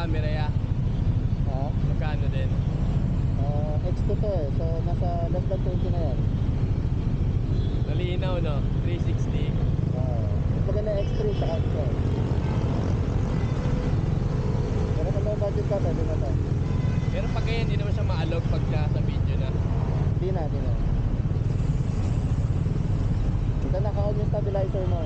camera ya. Ha? Magkano din? X2 to eh. So, nasa less than 20 na yan. Malinaw no? 360. Mas maganda yung X3 sa X2. Pero kung may budget ka, pwede na to. Pero pag ganyan, hindi naman siya maalog pag nasa video na. Di na. Ito naka-on yung stabilizer mo.